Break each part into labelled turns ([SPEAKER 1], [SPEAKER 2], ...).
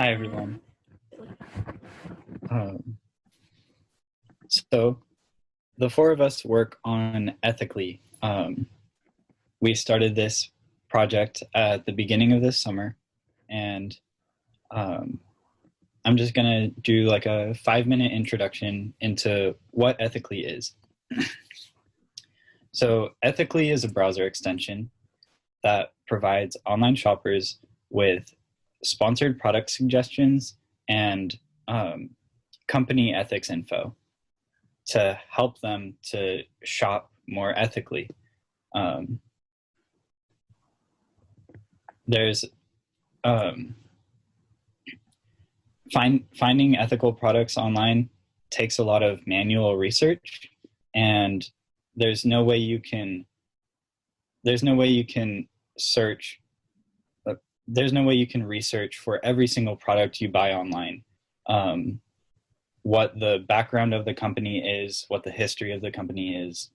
[SPEAKER 1] Hi, everyone. Um, so the four of us work on Ethicli. We started this project at the beginning of this summer, and um, I'm just going to do like a 5-minute introduction into what Ethicli is. So Ethicli is a browser extension that provides online shoppers with sponsored product suggestions and company ethics info to help them to shop more ethically. There's finding ethical products online takes a lot of manual research, and there's no way you can search there's no way you can research for every single product you buy online what the background of the company is, what the history of the company is,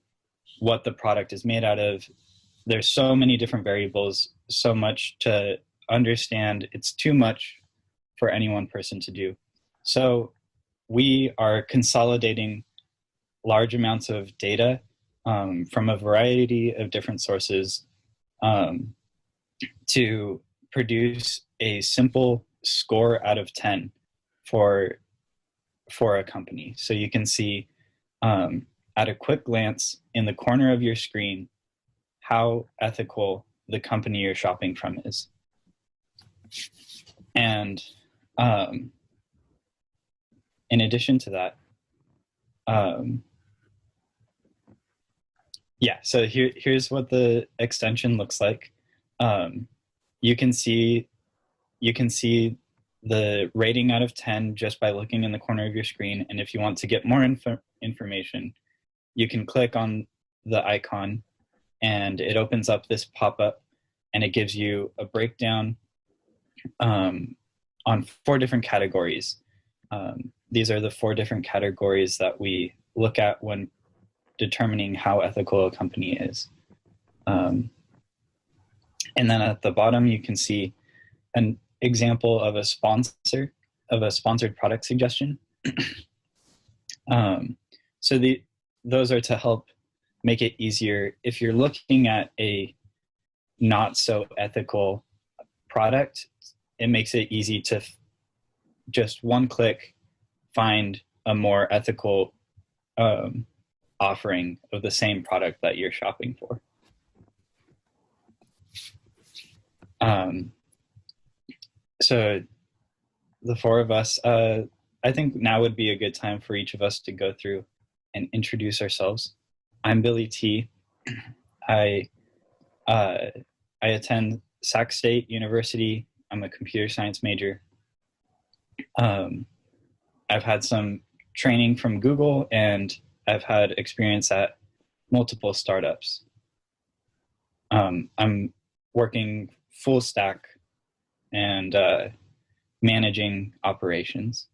[SPEAKER 1] what the product is made out of. There's so many different variables, so much to understand. It's too much for any one person to do. So we are consolidating large amounts of data from a variety of different sources to produce a simple score out of 10 for a company. So you can see at a quick glance in the corner of your screen how ethical the company you're shopping from is. And in addition to that, so here's what the extension looks like. You can see the rating out of 10 just by looking in the corner of your screen. And if you want to get more information, you can click on the icon and it opens up this pop-up and it gives you a breakdown on 4 different categories. These are the 4 different categories that we look at when determining how ethical a company is. And then at the bottom, you can see an example of a sponsored product suggestion. So those are to help make it easier. If you're looking at a not so ethical product, it makes it easy to just one click find a more ethical offering of the same product that you're shopping for. So the 4 of us, I think now would be a good time for each of us to go through and introduce ourselves. I'm Billy T. I attend Sac State University. I'm a computer science major. I've had some training from Google, and I've had experience at multiple startups. I'm working full stack and managing operations.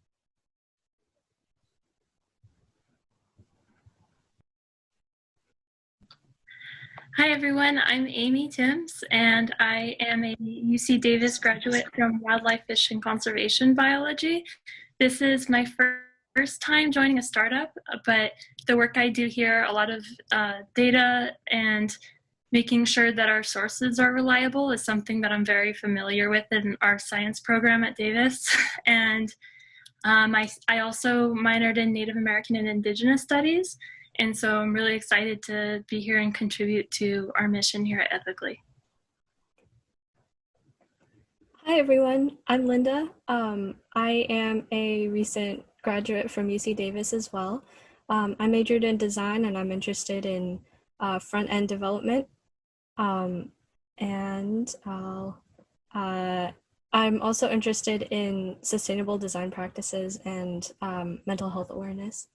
[SPEAKER 2] Hi everyone, I'm Amy Timms and I am a UC Davis graduate from Wildlife, Fish, and Conservation Biology. This is my first time joining a startup, but the work I do here, a lot of data and making sure that our sources are reliable is something that I'm very familiar with in our science program at Davis. And I also minored in Native American and Indigenous Studies. And so I'm really excited to be here and contribute to our mission here at Ethicli.
[SPEAKER 3] Hi everyone, I'm Linda. I am a recent graduate from UC Davis as well. I majored in design and I'm interested in front-end development. I'm also interested in sustainable design practices and mental health awareness.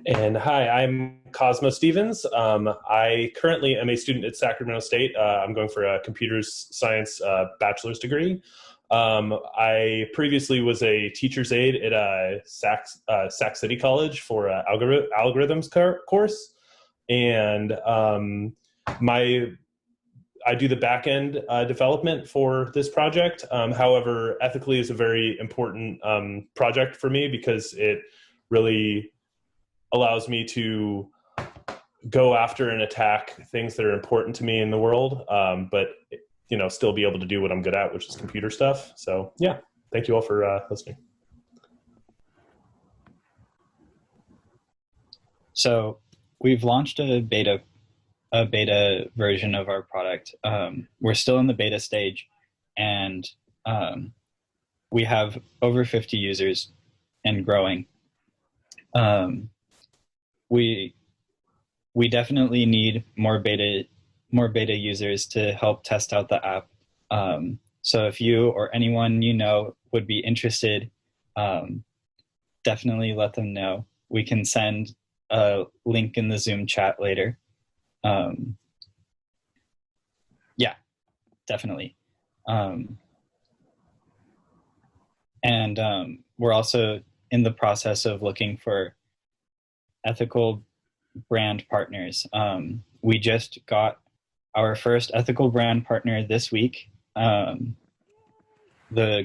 [SPEAKER 4] And hi, I'm Cosmo Stevens. I currently am a student at Sacramento State. I'm going for a computer science bachelor's degree. I previously was a teacher's aide at Sac City College for an algorithms course. And I do the backend development for this project. However, Ethicli is a very important project for me because it really allows me to go after and attack things that are important to me in the world, but still be able to do what I'm good at, which is computer stuff. So yeah, thank you all for listening.
[SPEAKER 1] So we've launched a beta version of our product. We're still in the beta stage, and we have over 50 users and growing. We definitely need more beta users to help test out the app. So if you or anyone you know would be interested, definitely let them know. We can send a link in the Zoom chat later. Yeah, definitely. And we're also in the process of looking for ethical brand partners. We just got our first ethical brand partner this week. The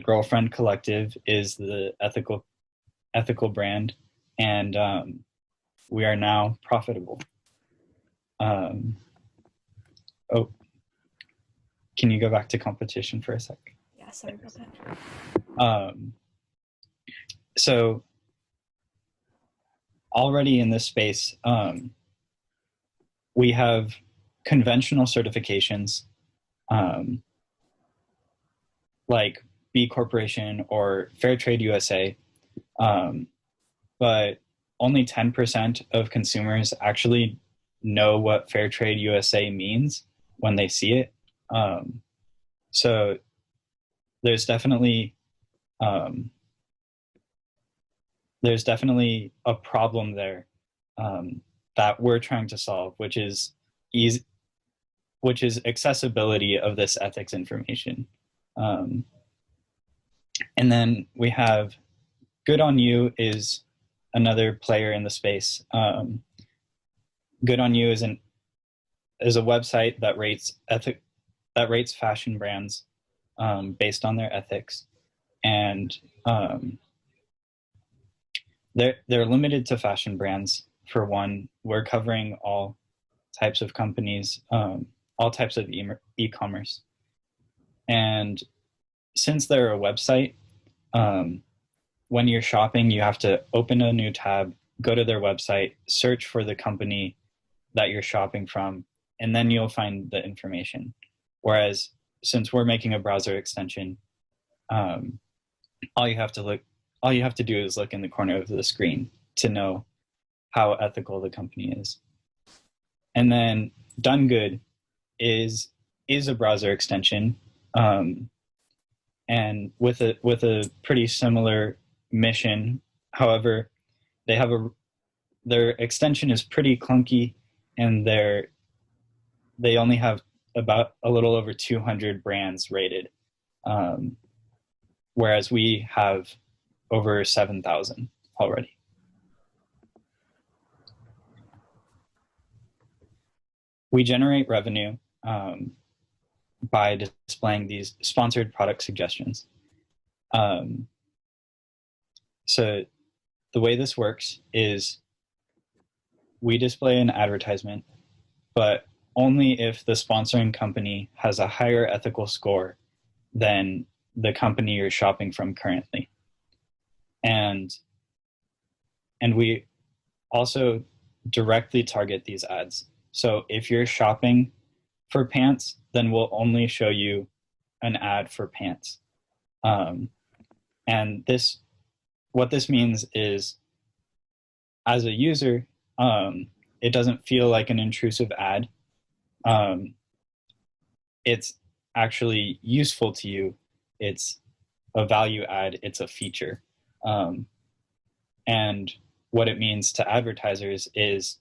[SPEAKER 1] Girlfriend Collective is the ethical brand, and we are now profitable. Oh, can you go back to competition for a sec?
[SPEAKER 3] Yeah, sorry about that.
[SPEAKER 1] So already in this space, we have conventional certifications like B Corporation or Fair Trade USA, but only 10% of consumers actually know what Fair Trade USA means when they see it. So there's definitely a problem there that we're trying to solve, which is accessibility of this ethics information. And then we have Good On You is another player in the space. Good On You is a website that rates fashion brands based on their ethics, and they're limited to fashion brands. For one, we're covering all types of companies, all types of e-commerce. And since they're a website, when you're shopping, you have to open a new tab, go to their website, search for the company that you're shopping from, and then you'll find the information. Whereas since we're making a browser extension, all you have to do is look in the corner of the screen to know how ethical the company is. And then Done Good is a browser extension, and with a pretty similar mission. However, they have their extension is pretty clunky, and they only have about a little over 200 brands rated, whereas we have over 7,000 already. We generate revenue by displaying these sponsored product suggestions. So the way this works is we display an advertisement, but only if the sponsoring company has a higher ethical score than the company you're shopping from currently. And we also directly target these ads. So if you're shopping for pants, then we'll only show you an ad for pants. And what this means is, as a user, it doesn't feel like an intrusive ad. It's actually useful to you. It's a value add, it's a feature. And what it means to advertisers is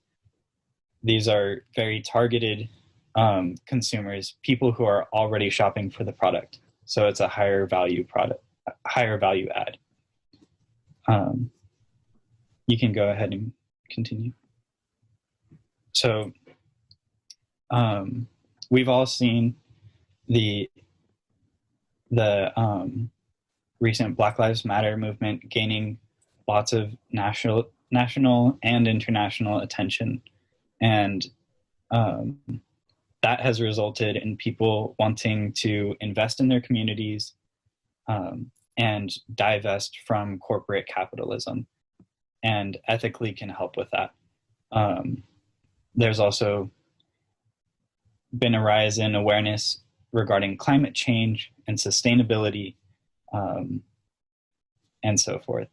[SPEAKER 1] these are very targeted consumers, people who are already shopping for the product. So it's a higher value product, higher value add. You can go ahead and continue. So we've all seen the recent Black Lives Matter movement gaining lots of national and international attention, and that has resulted in people wanting to invest in their communities and divest from corporate capitalism. And Ethicli can help with that. There's also been a rise in awareness regarding climate change and sustainability, and so forth.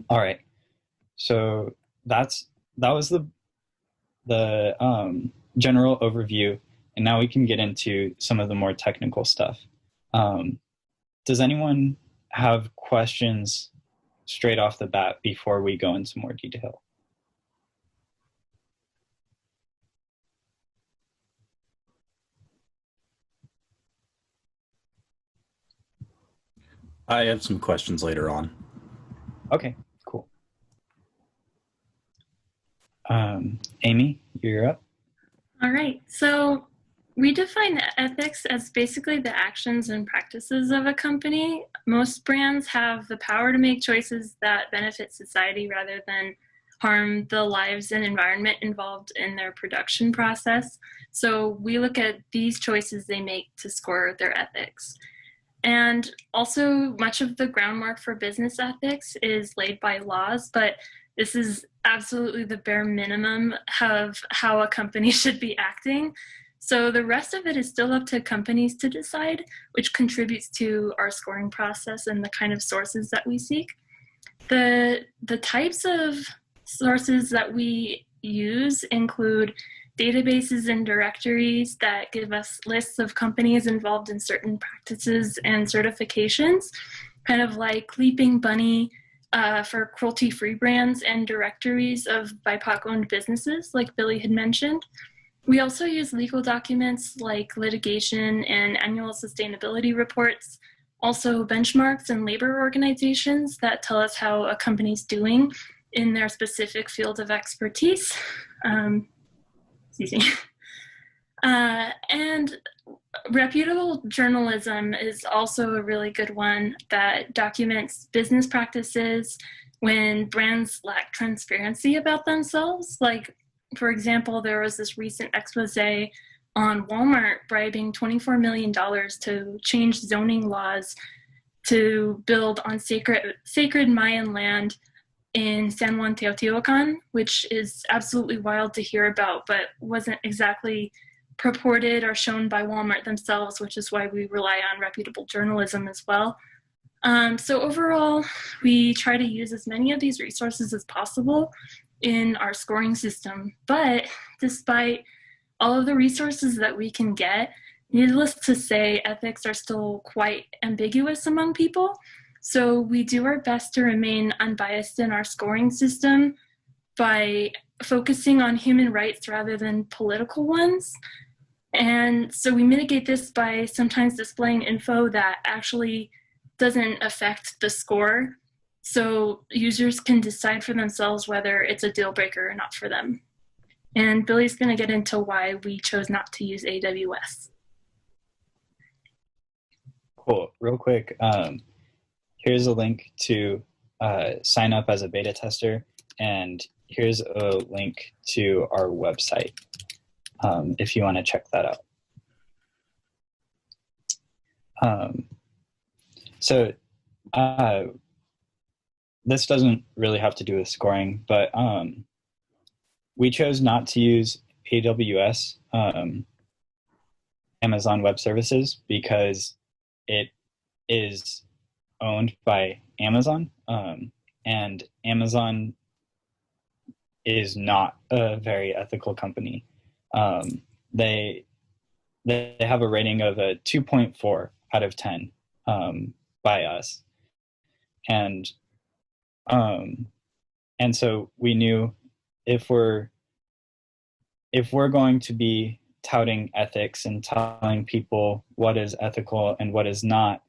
[SPEAKER 1] All right, so that was the general overview, and now we can get into some of the more technical stuff. Does anyone have questions straight off the bat before we go into more detail?
[SPEAKER 5] I have some questions later on.
[SPEAKER 1] Okay, cool. Amy, you're up.
[SPEAKER 2] All right, so we define ethics as basically the actions and practices of a company. Most brands have the power to make choices that benefit society rather than harm the lives and environment involved in their production process. So we look at these choices they make to score their ethics. And also, much of the groundwork for business ethics is laid by laws, but this is absolutely the bare minimum of how a company should be acting. So the rest of it is still up to companies to decide, which contributes to our scoring process and the kind of sources that we seek. The types of sources that we use include databases and directories that give us lists of companies involved in certain practices and certifications, kind of like Leaping Bunny for cruelty-free brands, and directories of BIPOC-owned businesses, like Billy had mentioned. We also use legal documents like litigation and annual sustainability reports, also benchmarks and labor organizations that tell us how a company's doing in their specific field of expertise. Excuse me. And reputable journalism is also a really good one that documents business practices when brands lack transparency about themselves. Like, for example, there was this recent expose on Walmart bribing $24 million to change zoning laws to build on sacred Mayan land in San Juan Teotihuacan, which is absolutely wild to hear about, but wasn't exactly purported or shown by Walmart themselves, which is why we rely on reputable journalism as well. So overall, we try to use as many of these resources as possible in our scoring system. But despite all of the resources that we can get, needless to say, ethics are still quite ambiguous among people. So we do our best to remain unbiased in our scoring system by focusing on human rights rather than political ones. And so we mitigate this by sometimes displaying info that actually doesn't affect the score, so users can decide for themselves whether it's a deal breaker or not for them. And Billy's going to get into why we chose not to use AWS.
[SPEAKER 1] Cool. Real quick, here's a link to sign up as a beta tester, and here's a link to our website if you want to check that out. So this doesn't really have to do with scoring, but we chose not to use AWS, Amazon Web Services, because it is owned by Amazon, and Amazon is not a very ethical company. They have a rating of a 2.4 out of 10 by us, and so we knew if we're going to be touting ethics and telling people what is ethical and what is not,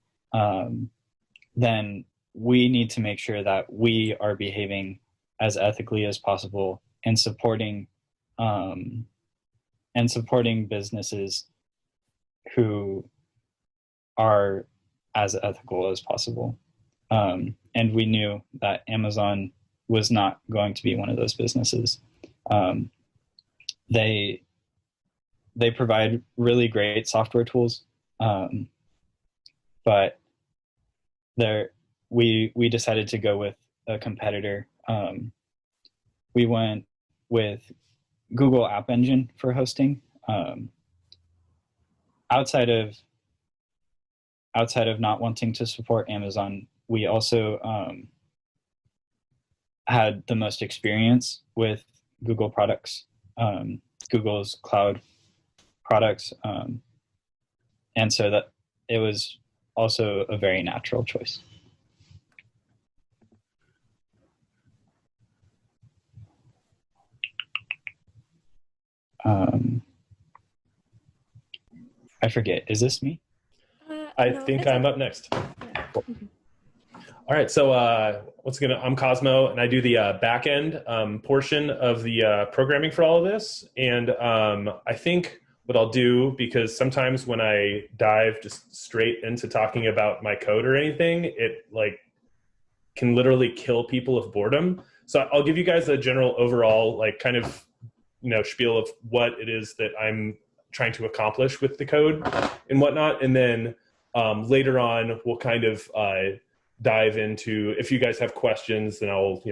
[SPEAKER 1] then we need to make sure that we are behaving as ethically as possible and supporting and supporting businesses who are as ethical as possible. And we knew that Amazon was not going to be one of those businesses. They provide really great software tools, but we decided to go with a competitor. We went with Google App Engine for hosting. Outside of not wanting to support Amazon, we also had the most experience with Google products, Google's cloud products, and so that it was also a very natural choice. I forget, is this me?
[SPEAKER 4] I think I'm up next. Cool. All right, so I'm Cosmo, and I do the backend portion of the programming for all of this. And I think what I'll do, because sometimes when I dive just straight into talking about my code or anything, it can literally kill people of boredom. So I'll give you guys a general overall kind of spiel of what it is that I'm trying to accomplish with the code and whatnot, and then later on we'll kind of dive into, if you guys have questions, then I'll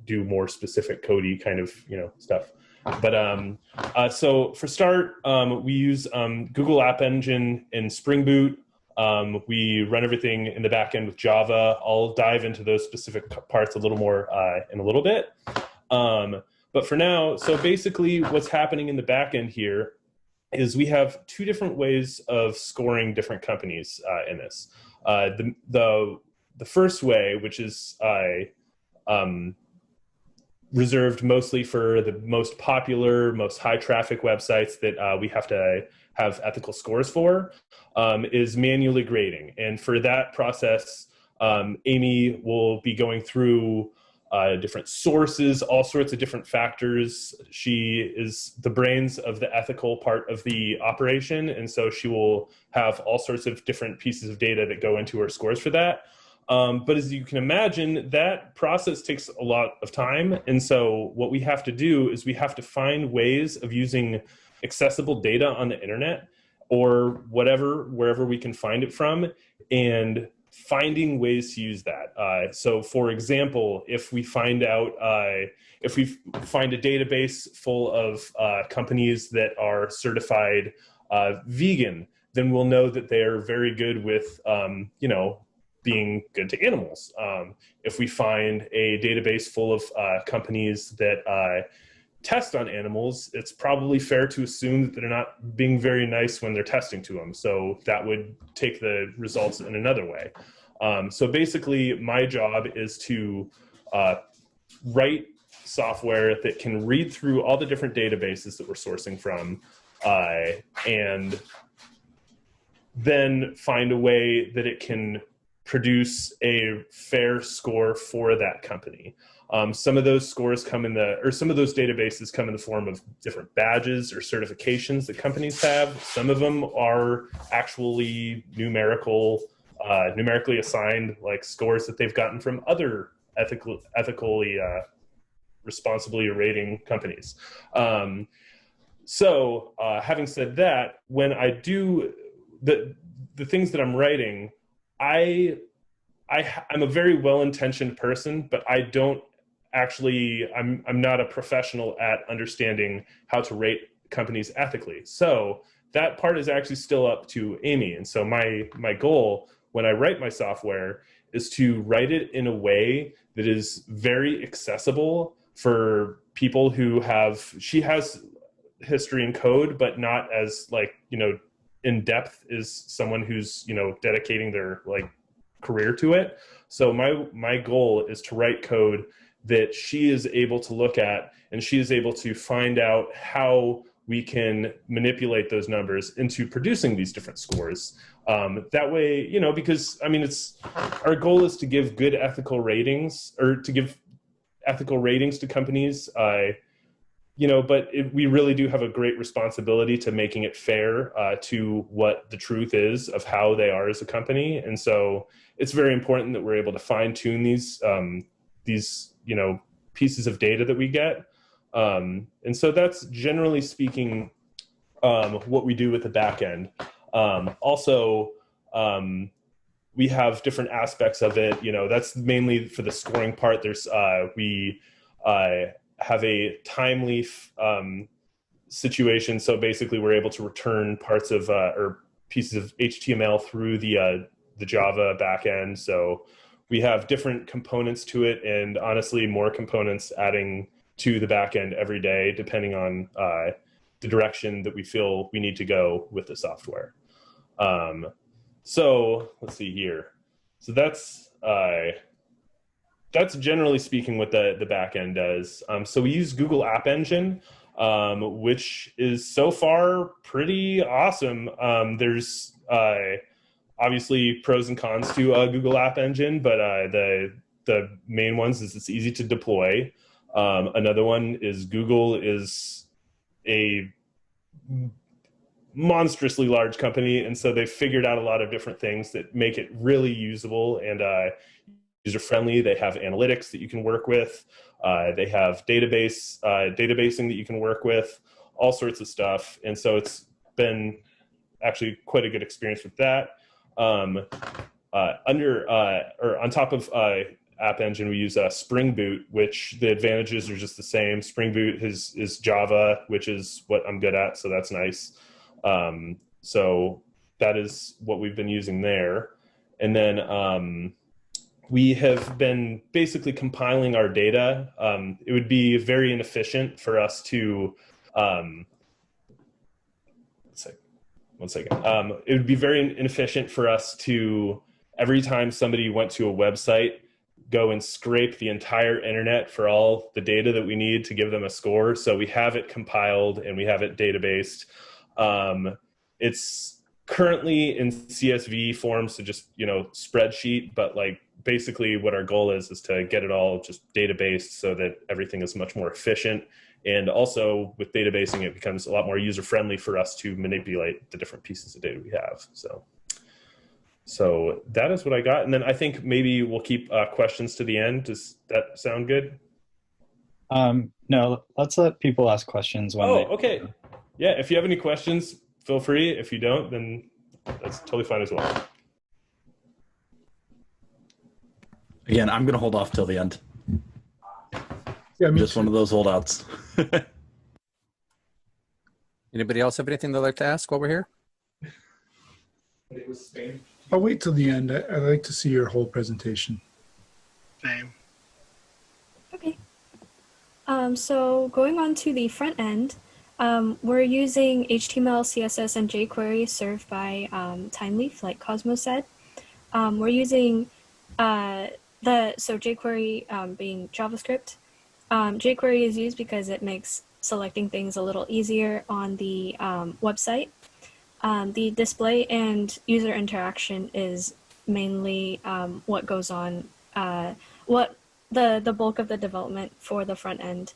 [SPEAKER 4] do more specific codey kind of stuff. But so for start, we use Google App Engine and Spring Boot. We run everything in the back end with Java. I'll dive into those specific parts a little more in a little bit. But for now, so basically what's happening in the back end here is we have two different ways of scoring different companies in this. The first way, which is reserved mostly for the most popular, most high traffic websites that we have to have ethical scores for, is manually grading. And for that process, Amy will be going through different sources, all sorts of different factors. She is the brains of the ethical part of the operation, and so she will have all sorts of different pieces of data that go into her scores for that. But as you can imagine, that process takes a lot of time, and so what we have to do is we have to find ways of using accessible data on the internet or wherever we can find it from, and finding ways to use that. So for example, if we find a database full of companies that are certified vegan, then we'll know that they're very good with, being good to animals. If we find a database full of companies that test on animals, it's probably fair to assume that they're not being very nice when they're testing to them. So that would take the results in another way. So basically, my job is to write software that can read through all the different databases that we're sourcing from, and then find a way that it can produce a fair score for that company. Some of those scores some of those databases come in the form of different badges or certifications that companies have. Some of them are actually numerically assigned, like scores that they've gotten from other ethically responsibly rating companies. So having said that, when I do the things that I'm writing, I'm a very well-intentioned person, but I don't actually, I'm not a professional at understanding how to rate companies ethically. So that part is actually still up to Amy. And so my goal when I write my software is to write it in a way that is very accessible for people who she has history in code, but not as in depth as someone who's, dedicating their career to it. So my goal is to write code that she is able to look at, and she is able to find out how we can manipulate those numbers into producing these different scores. That way, because our goal is to give good ethical ratings, or to give ethical ratings to companies but we really do have a great responsibility to making it fair to what the truth is of how they are as a company. And so it's very important that we're able to fine tune these pieces of data that we get. And so that's generally speaking what we do with the back end. Also, we have different aspects of it. That's mainly for the scoring part. We have a timely situation. So basically, we're able to return parts of or pieces of HTML through the Java backend. So we have different components to it, and honestly, more components adding to the backend every day, depending on the direction that we feel we need to go with the software. So let's see here. So that's generally speaking what the backend does. So we use Google App Engine, which is so far pretty awesome. There's obviously pros and cons to Google App Engine, but the main ones is it's easy to deploy. Another one is Google is a monstrously large company, and so they've figured out a lot of different things that make it really usable and user-friendly. They have analytics that you can work with. They have databasing that you can work with, all sorts of stuff. And so it's been actually quite a good experience with that. On top of App Engine, we use Spring Boot, which the advantages are just the same. Spring Boot is Java, which is what I'm good at, so that's nice. So that is what we've been using there. And then we have been basically compiling our data. It would be very inefficient for us to, one second. It would be very inefficient for us to, every time somebody went to a website, go and scrape the entire internet for all the data that we need to give them a score. So we have it compiled and we have it databased. It's currently in CSV form, so just, spreadsheet, but basically what our goal is to get it all just databased so that everything is much more efficient. And also with databasing, it becomes a lot more user-friendly for us to manipulate the different pieces of data we have. So that is what I got. And then I think maybe we'll keep questions to the end. Does that sound good?
[SPEAKER 1] No, let's let people ask questions when
[SPEAKER 4] okay. Yeah, if you have any questions, feel free. If you don't, then that's totally fine as well.
[SPEAKER 5] Again, I'm going to hold off till the end.
[SPEAKER 6] Yeah,
[SPEAKER 5] I'm just one of those holdouts.
[SPEAKER 7] Anybody else have anything they'd like to ask while we're here?
[SPEAKER 6] I'll wait till the end. I'd like to see your whole presentation.
[SPEAKER 8] Same.
[SPEAKER 3] Okay. So going on to the front end, we're using HTML, CSS, and jQuery served by Timeleaf, like Cosmo said. We're using so jQuery being JavaScript. jQuery is used because it makes selecting things a little easier on the website. The display and user interaction is mainly what goes on, what the bulk of the development for the front end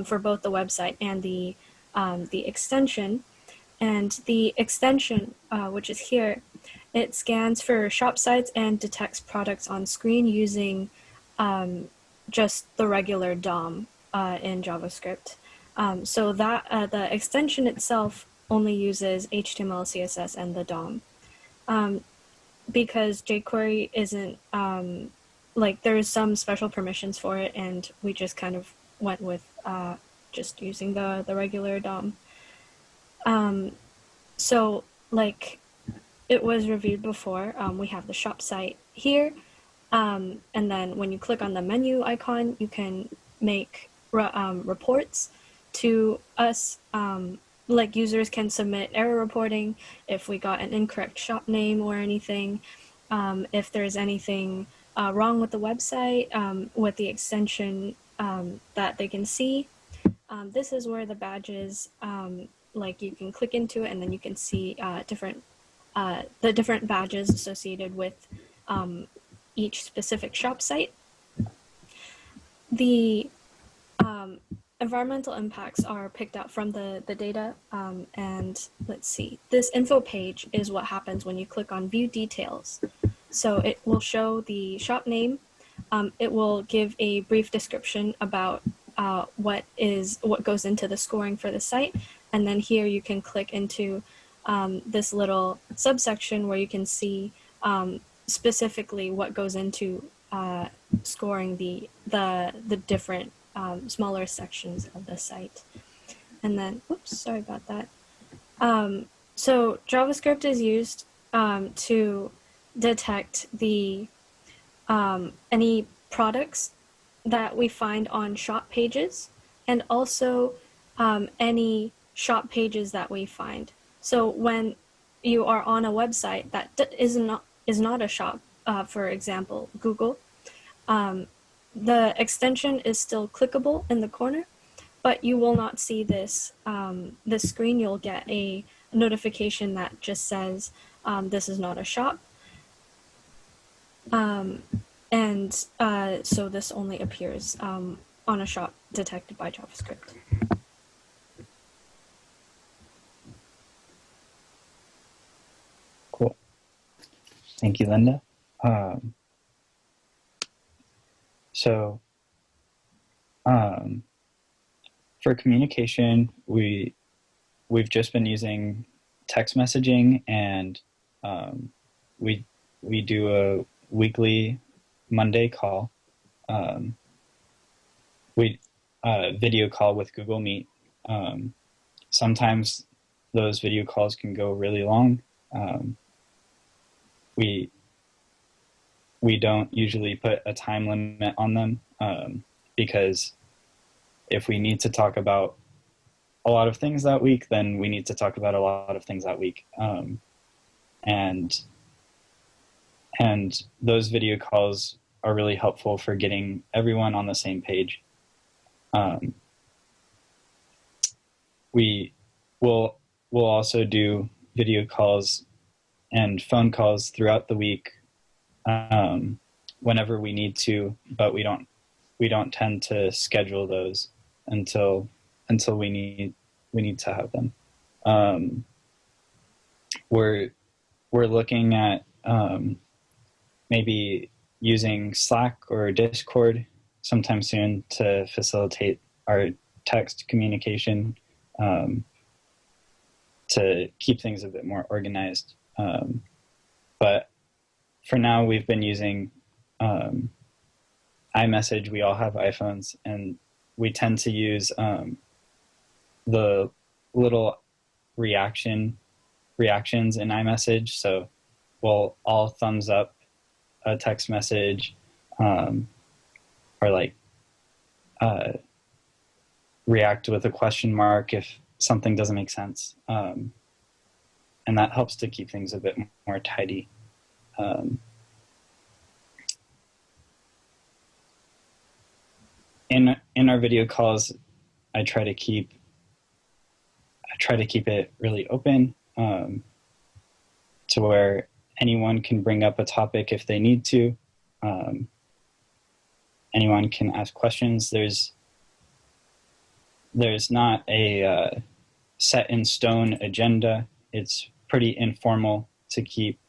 [SPEAKER 3] for both the website and the extension. And the extension, which is here, it scans for shop sites and detects products on screen using just the regular DOM in JavaScript. So that the extension itself only uses HTML, CSS, and the DOM. Because jQuery isn't, there's some special permissions for it, and we just kind of went with just using the regular DOM. So it was reviewed before, we have the shop site here, and then when you click on the menu icon, you can make reports to us. Users can submit error reporting if we got an incorrect shop name or anything, if there's anything wrong with the website, with the extension that they can see. This is where the badges, you can click into it and then you can see the different badges associated with each specific shop site. environmental impacts are picked out from the data. And let's see, this info page is what happens when you click on view details. So it will show the shop name. It will give a brief description about what goes into the scoring for the site. And then here you can click into this little subsection where you can see specifically what goes into scoring the different smaller sections of the site. And then, oops, sorry about that. So JavaScript is used to detect the any products that we find on shop pages, and also any shop pages that we find. So when you are on a website that is not a shop, for example, Google, the extension is still clickable in the corner, but you will not see this this screen. You'll get a notification that just says this is not a shop. So this only appears on a shop detected by JavaScript.
[SPEAKER 1] Cool. Thank you, Linda. For communication, we've just been using text messaging, and we do a weekly Monday call. Video call with Google Meet. Sometimes those video calls can go really long. We don't usually put a time limit on them because if we need to talk about a lot of things that week, then we need to talk about a lot of things that week. And those video calls are really helpful for getting everyone on the same page. We will also do video calls and phone calls throughout the week whenever we need to, but we don't tend to schedule those until we need to have them. We're looking at maybe using Slack or Discord sometime soon to facilitate our text communication, to keep things a bit more organized. But for now, we've been using iMessage. We all have iPhones, and we tend to use the little reactions in iMessage. So we'll all thumbs up a text message, or like react with a question mark if something doesn't make sense. And that helps to keep things a bit more tidy. In our video calls, I try to keep it really open, to where anyone can bring up a topic if they need to. Anyone can ask questions. There's not a set in stone agenda. It's pretty informal to keep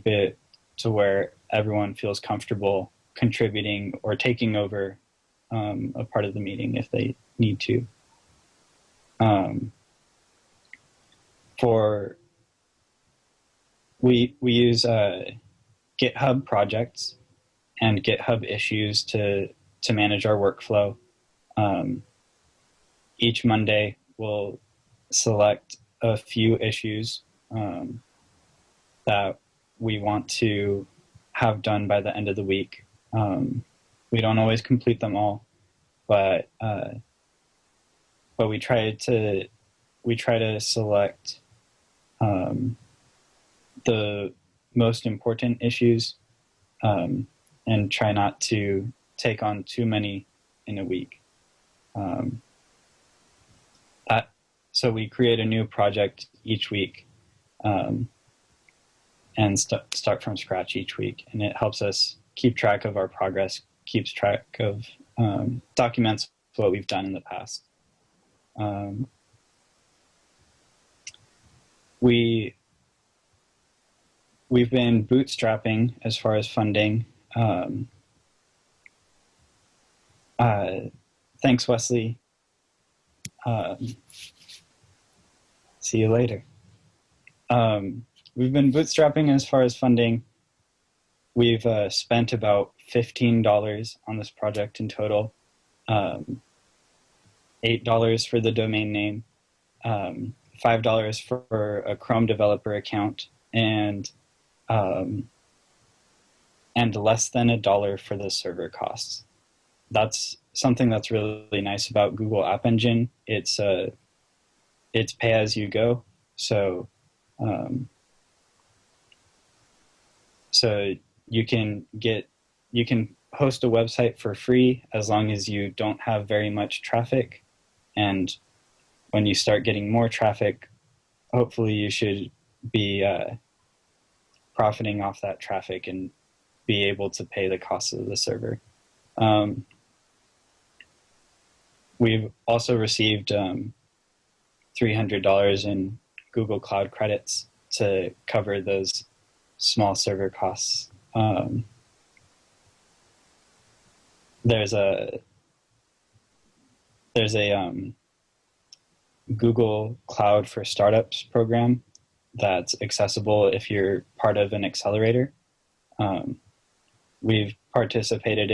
[SPEAKER 1] it to where everyone feels comfortable contributing or taking over a part of the meeting if they need to. We use GitHub projects and GitHub issues to manage our workflow. Each Monday, we'll select a few issues that we want to have done by the end of the week. We don't always complete them all, but we try to select the most important issues, and try not to take on too many in a week. So we create a new project each week, and start from scratch each week, and it helps us keep track of our progress keeps track of, documents what we've done in the past. We've been bootstrapping as far as funding. Thanks, Wesley. See you later. We've been bootstrapping as far as funding. We've spent about $15 on this project in total. $8 for the domain name, $5 for a Chrome developer account, and less than $1 for the server costs. That's something that's really nice about Google App Engine. It's pay as you go. So you can host a website for free as long as you don't have very much traffic. And when you start getting more traffic, hopefully you should be profiting off that traffic and be able to pay the cost of the server. We've also received $300 in Google Cloud credits to cover those small server costs. There's a Google Cloud for Startups program that's accessible if you're part of an accelerator. We've participated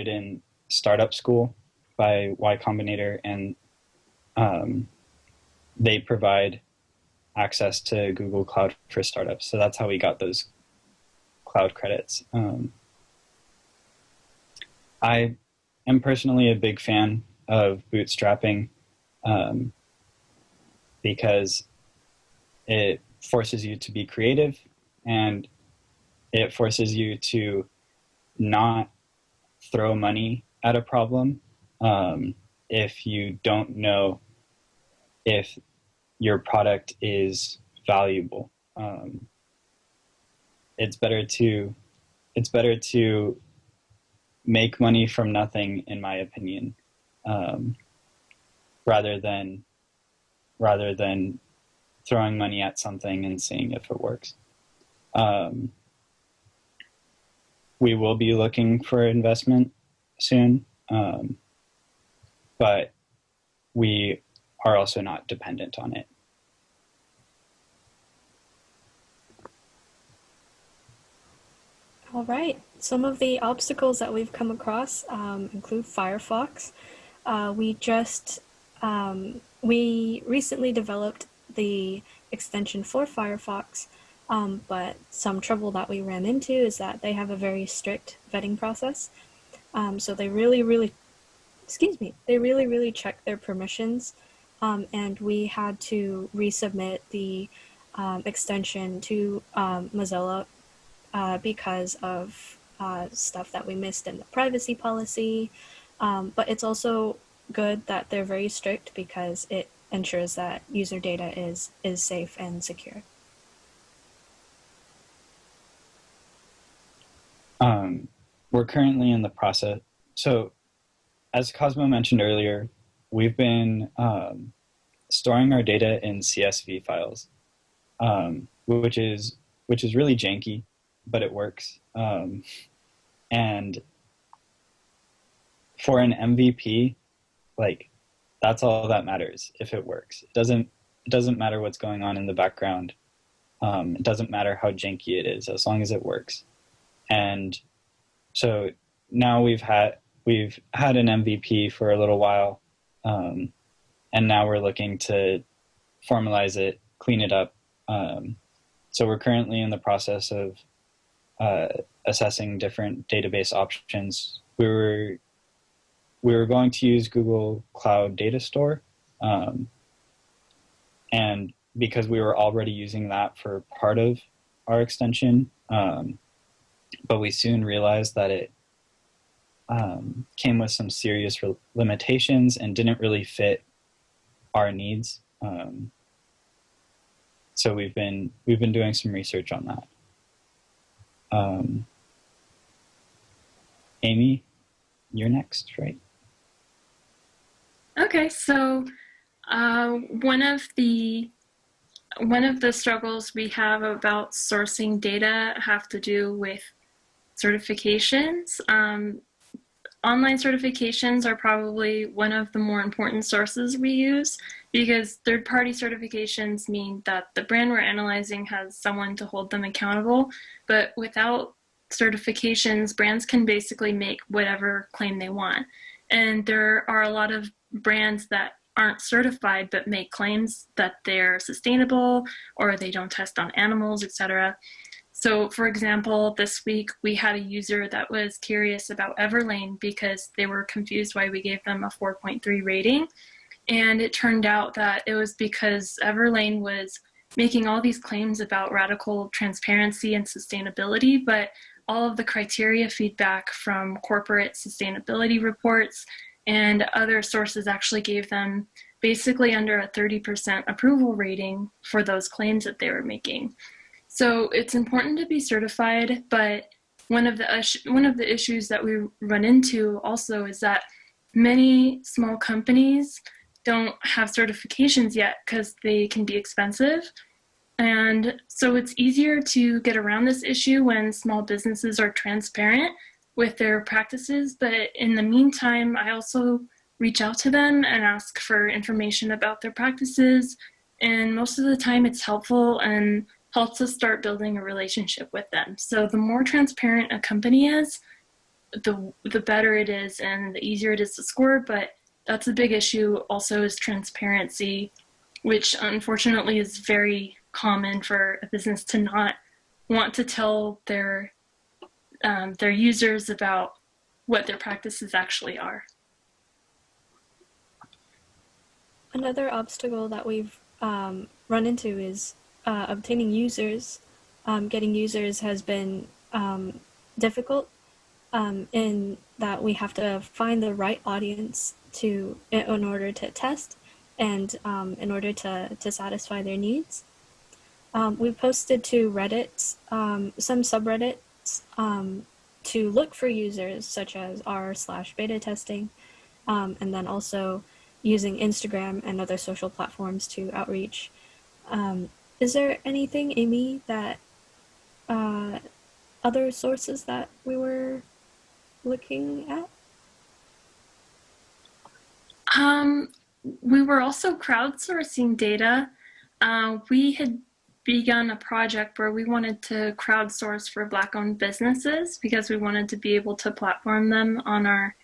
[SPEAKER 1] in Startup School by Y Combinator, and they provide access to Google Cloud for Startups. So that's how we got those cloud credits. I am personally a big fan of bootstrapping because it forces you to be creative, and it forces you to not throw money at a problem if you don't know if your product is valuable. It's better to make money from nothing, in my opinion, rather than throwing money at something and seeing if it works. We will be looking for investment soon, but we are also not dependent on it.
[SPEAKER 3] All right. Some of the obstacles that we've come across include Firefox. We recently developed the extension for Firefox, but some trouble that we ran into is that they have a very strict vetting process. So they really check their permissions, and we had to resubmit the extension to Mozilla because of stuff that we missed in the privacy policy. But it's also good that they're very strict because it ensures that user data is safe and secure.
[SPEAKER 1] We're currently in the process. So as Cosmo mentioned earlier, we've been storing our data in CSV files, which is really janky, but it works. And for an MVP, like, that's all that matters if it works. It doesn't matter what's going on in the background. It doesn't matter how janky it is, as long as it works. And so now we've had an MVP for a little while, and now we're looking to formalize it, clean it up. So we're currently in the process of assessing different database options. We were going to use Google Cloud Data Store, and because we were already using that for part of our extension, but we soon realized that it came with some serious limitations and didn't really fit our needs. So we've been doing some research on that. Amy, you're next, right?
[SPEAKER 2] Okay, so one of the struggles we have about sourcing data have to do with certifications. Online certifications are probably one of the more important sources we use because third-party certifications mean that the brand we're analyzing has someone to hold them accountable, but without certifications, brands can basically make whatever claim they want. And there are a lot of brands that aren't certified but make claims that they're sustainable or they don't test on animals, etc. So for example, this week we had a user that was curious about Everlane because they were confused why we gave them a 4.3 rating. And it turned out that it was because Everlane was making all these claims about radical transparency and sustainability, but all of the criteria feedback from corporate sustainability reports and other sources actually gave them basically under a 30% approval rating for those claims that they were making. So it's important to be certified, but one of the issues that we run into also is that many small companies don't have certifications yet because they can be expensive. And so it's easier to get around this issue when small businesses are transparent with their practices. But in the meantime, I also reach out to them and ask for information about their practices. And most of the time it's helpful and helps us start building a relationship with them. So the more transparent a company is, the better it is and the easier it is to score. But that's a big issue also is transparency, which unfortunately is very common for a business to not want to tell their users about what their practices actually are.
[SPEAKER 3] Another obstacle that we've run into is obtaining users. Getting users has been difficult in that we have to find the right audience in order to test and in order to satisfy their needs. We've posted to Reddit, some subreddits, to look for users such as r/beta testing, and then also using Instagram and other social platforms to outreach. Is there anything, Amy, that other sources that we were looking at?
[SPEAKER 2] We were also crowdsourcing data. We had begun a project where we wanted to crowdsource for Black-owned businesses because we wanted to be able to platform them on our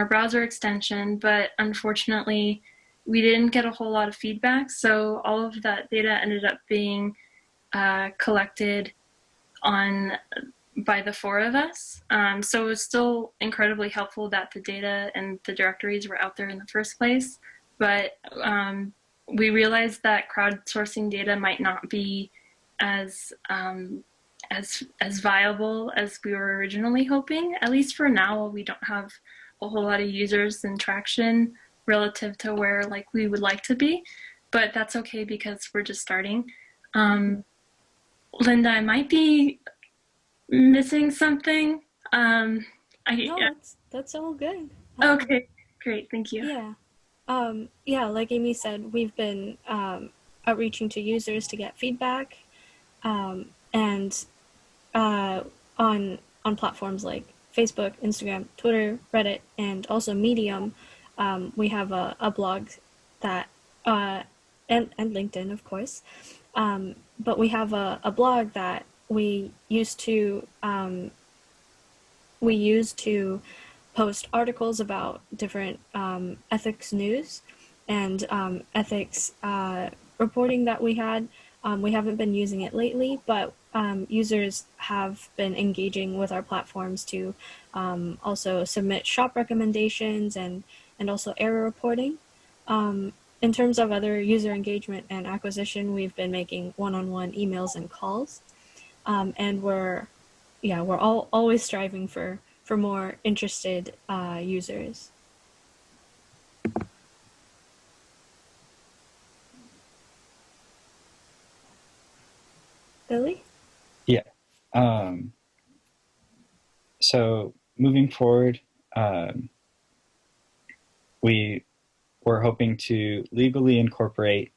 [SPEAKER 2] browser extension, but unfortunately we didn't get a whole lot of feedback, so all of that data ended up being collected by the four of us. So it was still incredibly helpful that the data and the directories were out there in the first place, but we realized that crowdsourcing data might not be as viable as we were originally hoping. At least for now, we don't have a whole lot of users and traction relative to where we would like to be, but that's okay because we're just starting. Linda, I might be missing something.
[SPEAKER 3] No, that's all good.
[SPEAKER 2] Okay, great, thank you.
[SPEAKER 3] Yeah. Yeah, like Amy said, we've been outreaching to users to get feedback, and on platforms like Facebook, Instagram, Twitter, Reddit, and also Medium, we have a blog that and LinkedIn, of course, but we have a blog that we used to post articles about different ethics news and ethics reporting that we had. We haven't been using it lately, but users have been engaging with our platforms to also submit shop recommendations and also error reporting. In terms of other user engagement and acquisition, we've been making one-on-one emails and calls, and we're always striving for more interested users. Billy?
[SPEAKER 1] Yeah. So moving forward, we're hoping to legally incorporate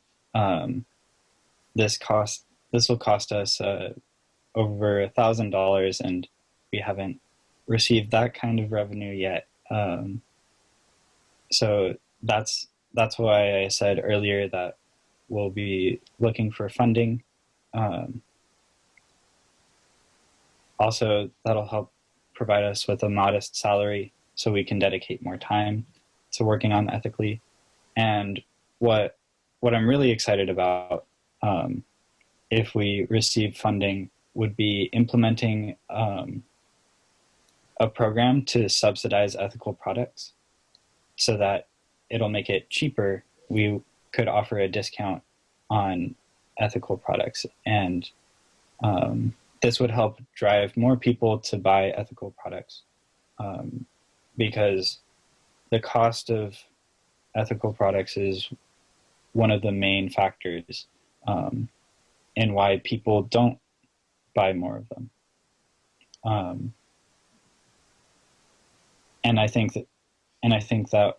[SPEAKER 1] this cost. This will cost us over $1,000, and we haven't received that kind of revenue yet. So that's why I said earlier that we'll be looking for funding. Also, that'll help provide us with a modest salary so we can dedicate more time to working on Ethicli. And what I'm really excited about, if we receive funding, would be implementing a program to subsidize ethical products so that it'll make it cheaper. We could offer a discount on ethical products, and this would help drive more people to buy ethical products, because the cost of ethical products is one of the main factors in why people don't buy more of them. And I think that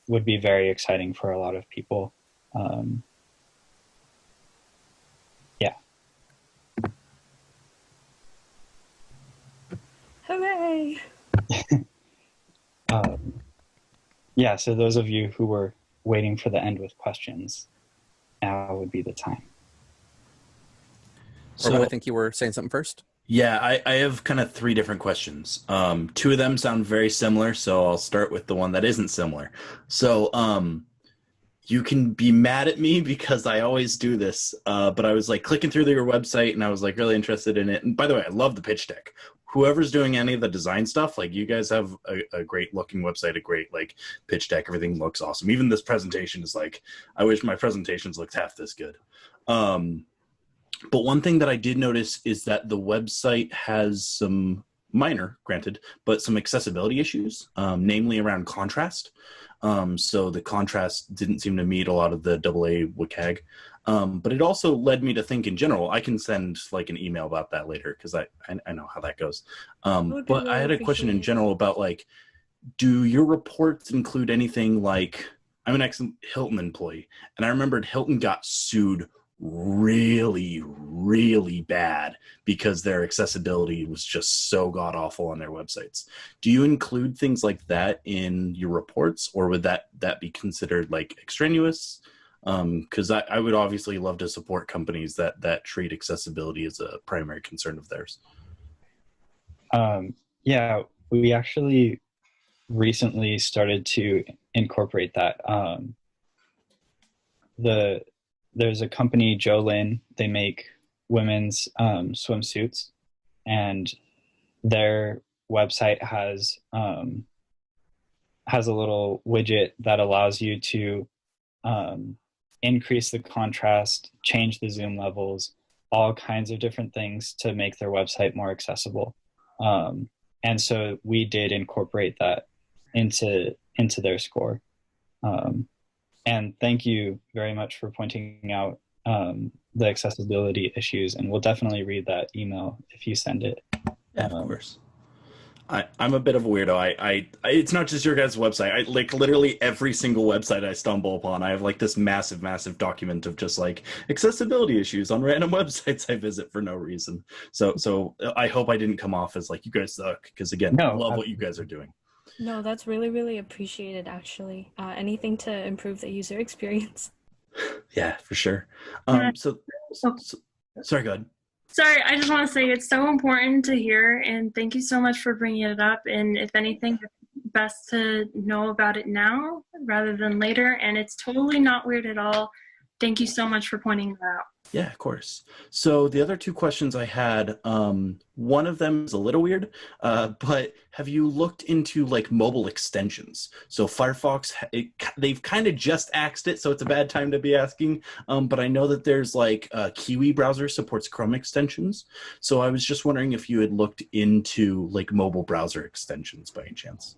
[SPEAKER 1] would be very exciting for a lot of people. Yeah.
[SPEAKER 3] Hooray!
[SPEAKER 1] Yeah, so those of you who were waiting for the end with questions, now would be the time.
[SPEAKER 7] So I think you were saying something first.
[SPEAKER 5] Yeah, I have kind of 3 different questions. 2 of them sound very similar, so I'll start with the one that isn't similar. So you can be mad at me because I always do this, but I was like clicking through your website and I was like really interested in it. And by the way, I love the pitch deck. Whoever's doing any of the design stuff, like you guys have a great looking website, a great like pitch deck. Everything looks awesome. Even this presentation is like, I wish my presentations looked half this good. But one thing that I did notice is that the website has some minor, granted, but some accessibility issues, namely around contrast. So the contrast didn't seem to meet a lot of the AA WCAG. But it also led me to think in general, I can send like an email about that later because I know how that goes. But I had a question in general about like, do your reports include anything like, I'm an ex-Hilton employee, and I remembered Hilton got sued really, really bad because their accessibility was just so god awful on their websites. Do you include things like that in your reports, or would that be considered like extraneous? Because I would obviously love to support companies that treat accessibility as a primary concern of theirs.
[SPEAKER 1] Yeah, we actually recently started to incorporate that. There's a company, Jolin, they make women's swimsuits, and their website has a little widget that allows you to increase the contrast, change the zoom levels, all kinds of different things to make their website more accessible. And so we did incorporate that into their score. And thank you very much for pointing out the accessibility issues, and we'll definitely read that email if you send it.
[SPEAKER 5] Yeah, of course. I'm a bit of a weirdo. I it's not just your guys' website. I like literally every single website I stumble upon. I have like this massive document of just like accessibility issues on random websites I visit for no reason. So I hope I didn't come off as like you guys suck, because again,
[SPEAKER 1] No,
[SPEAKER 5] I love what you guys are doing.
[SPEAKER 3] No, that's really, really appreciated, actually. Anything to improve the user experience.
[SPEAKER 5] Yeah, for sure. So sorry, go ahead.
[SPEAKER 2] Sorry, I just want to say it's so important to hear, and thank you so much for bringing it up. And if anything, it's best to know about it now rather than later. And it's totally not weird at all. Thank you so much for pointing that out.
[SPEAKER 5] Yeah, of course. So the other 2 questions I had, one of them is a little weird, but have you looked into like mobile extensions? So Firefox, they've kind of just axed it, so it's a bad time to be asking. But I know that there's like Kiwi browser supports Chrome extensions. So I was just wondering if you had looked into like mobile browser extensions by any chance.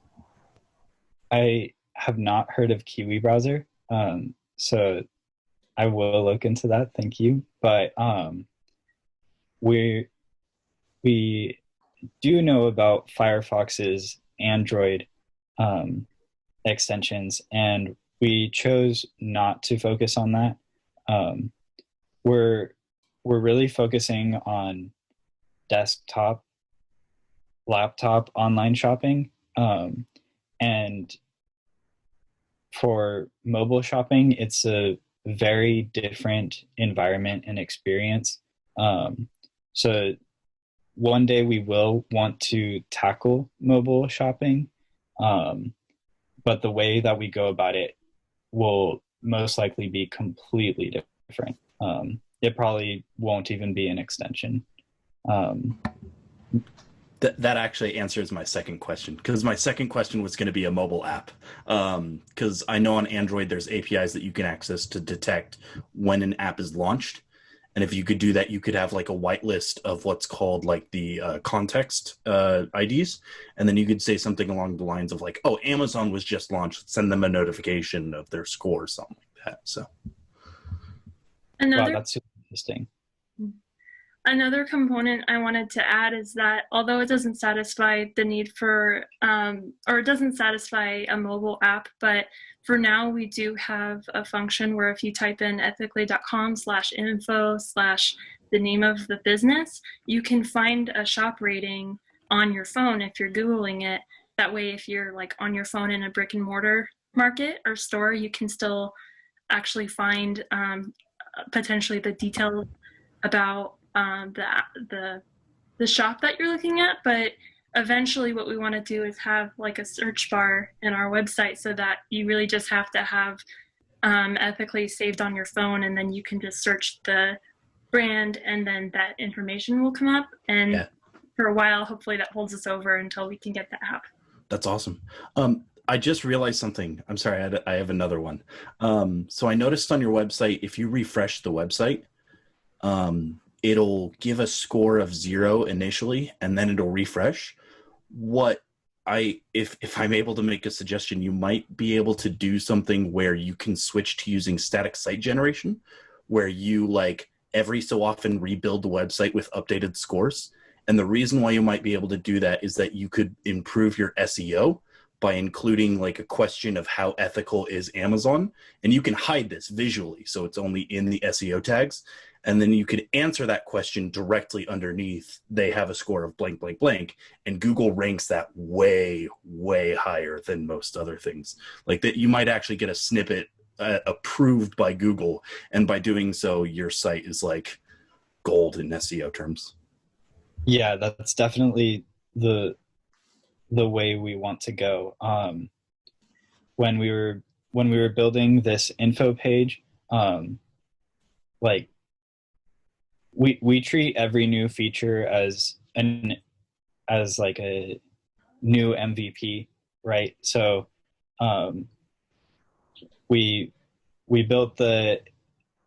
[SPEAKER 1] I have not heard of Kiwi browser, so I will look into that. Thank you. But we do know about Firefox's Android extensions, and we chose not to focus on that. We're really focusing on desktop, laptop online shopping, and for mobile shopping, it's a very different environment and experience. So one day we will want to tackle mobile shopping, but the way that we go about it will most likely be completely different. It probably won't even be an extension.
[SPEAKER 5] That actually answers my second question, because my second question was going to be a mobile app. Because I know on Android there's APIs that you can access to detect when an app is launched. And if you could do that, you could have like a whitelist of what's called like the context IDs. And then you could say something along the lines of like, oh, Amazon was just launched. Send them a notification of their score or something like that. So.
[SPEAKER 2] Another,
[SPEAKER 1] wow, that's super interesting.
[SPEAKER 2] Another component I wanted to add is that although it doesn't satisfy the need for, or it doesn't satisfy a mobile app, but for now we do have a function where if you type in ethicli.com/info/ the name of the business, you can find a shop rating on your phone if you're Googling it. That way, if you're like on your phone in a brick and mortar market or store, you can still actually find potentially the details about the shop that you're looking at. But eventually what we want to do is have like a search bar in our website so that you really just have to have Ethicli saved on your phone, and then you can just search the brand and then that information will come up. And for a while, hopefully that holds us over until we can get the app.
[SPEAKER 5] That's awesome. I just realized something. I'm sorry, I have another one. So I noticed on your website, if you refresh the website, it'll give a score of 0 initially, and then it'll refresh. If I'm able to make a suggestion, you might be able to do something where you can switch to using static site generation, where you like every so often rebuild the website with updated scores. And the reason why you might be able to do that is that you could improve your SEO by including like a question of how ethical is Amazon, and you can hide this visually so it's only in the SEO tags, and then you could answer that question directly underneath. They have a score of blank blank blank, and Google ranks that way higher than most other things. Like that, you might actually get a snippet approved by Google, and by doing so your site is like gold in SEO terms.
[SPEAKER 1] Yeah, that's definitely the way we want to go. When we were building this info page, like we treat every new feature as like a new MVP, right? So we built the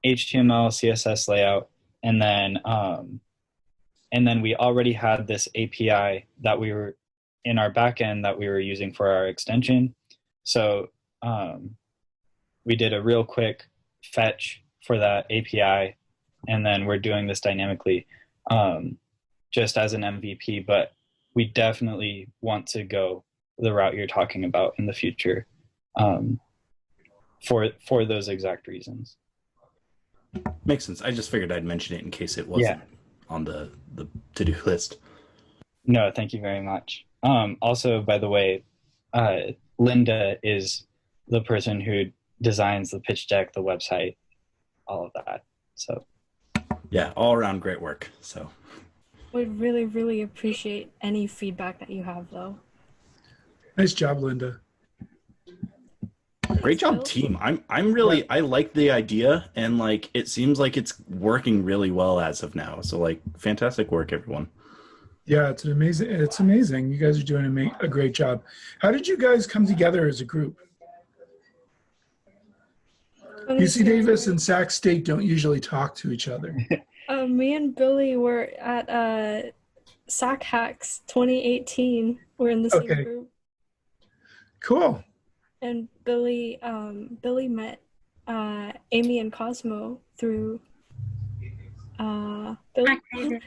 [SPEAKER 1] HTML CSS layout, and then we already had this API that we were in our backend that we were using for our extension. So we did a real quick fetch for that API, and then we're doing this dynamically just as an MVP, but we definitely want to go the route you're talking about in the future for those exact reasons.
[SPEAKER 5] Makes sense. I just figured I'd mention it in case it wasn't on the to-do list.
[SPEAKER 1] No, thank you very much. Also, by the way, Linda is the person who designs the pitch deck, the website, all of that. So
[SPEAKER 5] yeah, all around great work. So
[SPEAKER 3] Would really appreciate any feedback that you have, though.
[SPEAKER 6] Nice job, Linda.
[SPEAKER 5] great job, team. I'm really I like the idea, and like it seems like it's working really well as of now. So like fantastic work, everyone.
[SPEAKER 6] Yeah, it's amazing. You guys are doing a great job. How did you guys come together as a group? UC Davis and Sac State don't usually talk to each other.
[SPEAKER 3] Me and Billy were at Sac Hacks 2018. We're in the same group.
[SPEAKER 6] Cool.
[SPEAKER 3] And Billy met Amy and Cosmo through Billy.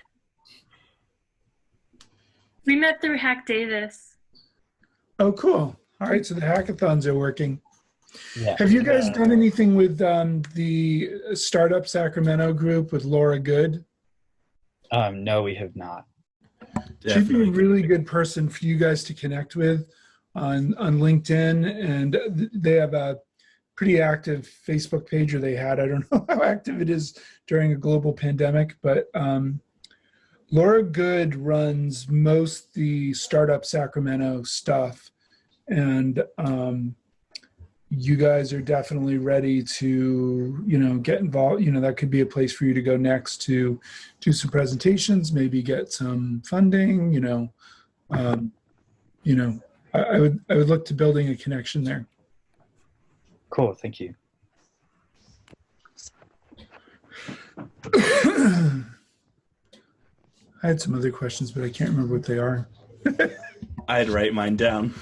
[SPEAKER 2] We met through Hack Davis.
[SPEAKER 6] Oh, cool. All right, so the hackathons are working.
[SPEAKER 1] Yeah.
[SPEAKER 6] Have you guys done anything with the Startup Sacramento group with Laura Good?
[SPEAKER 1] No, we have not.
[SPEAKER 6] She'd be a really good person for you guys to connect with on LinkedIn, and they have a pretty active Facebook page, or they had. I don't know how active it is during a global pandemic, but Laura Good runs most the Startup Sacramento stuff, and you guys are definitely ready to, get involved. That could be a place for you to go next to do some presentations, maybe get some funding. I would look to building a connection there.
[SPEAKER 1] Cool, thank you.
[SPEAKER 6] I had some other questions, but I can't remember what they are.
[SPEAKER 5] I'd write mine down.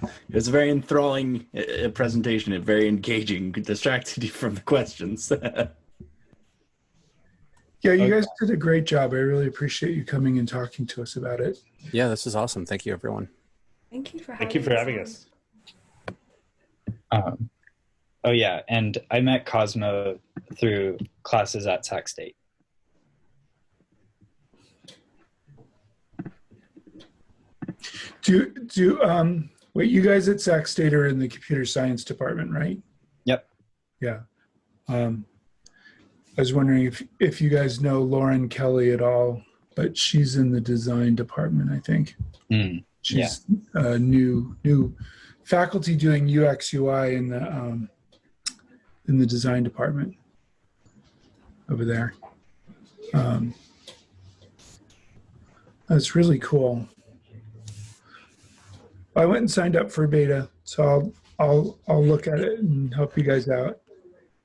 [SPEAKER 5] It was a very enthralling presentation and very engaging. Distracted you from the questions.
[SPEAKER 6] Yeah, you guys did a great job. I really appreciate you coming and talking to us about it.
[SPEAKER 7] Yeah, this is awesome. Thank you, everyone.
[SPEAKER 3] Thank you for
[SPEAKER 4] having us.
[SPEAKER 1] Oh yeah, and I met Cosmo through classes at Sac State.
[SPEAKER 6] Wait, you guys at Sac State are in the computer science department, right?
[SPEAKER 1] Yep.
[SPEAKER 6] Yeah. I was wondering if you guys know Lauren Kelly at all, but she's in the design department, I think. She's new faculty doing UX UI in the design department over there. That's really cool. I went and signed up for beta, so I'll look at it and help you guys out.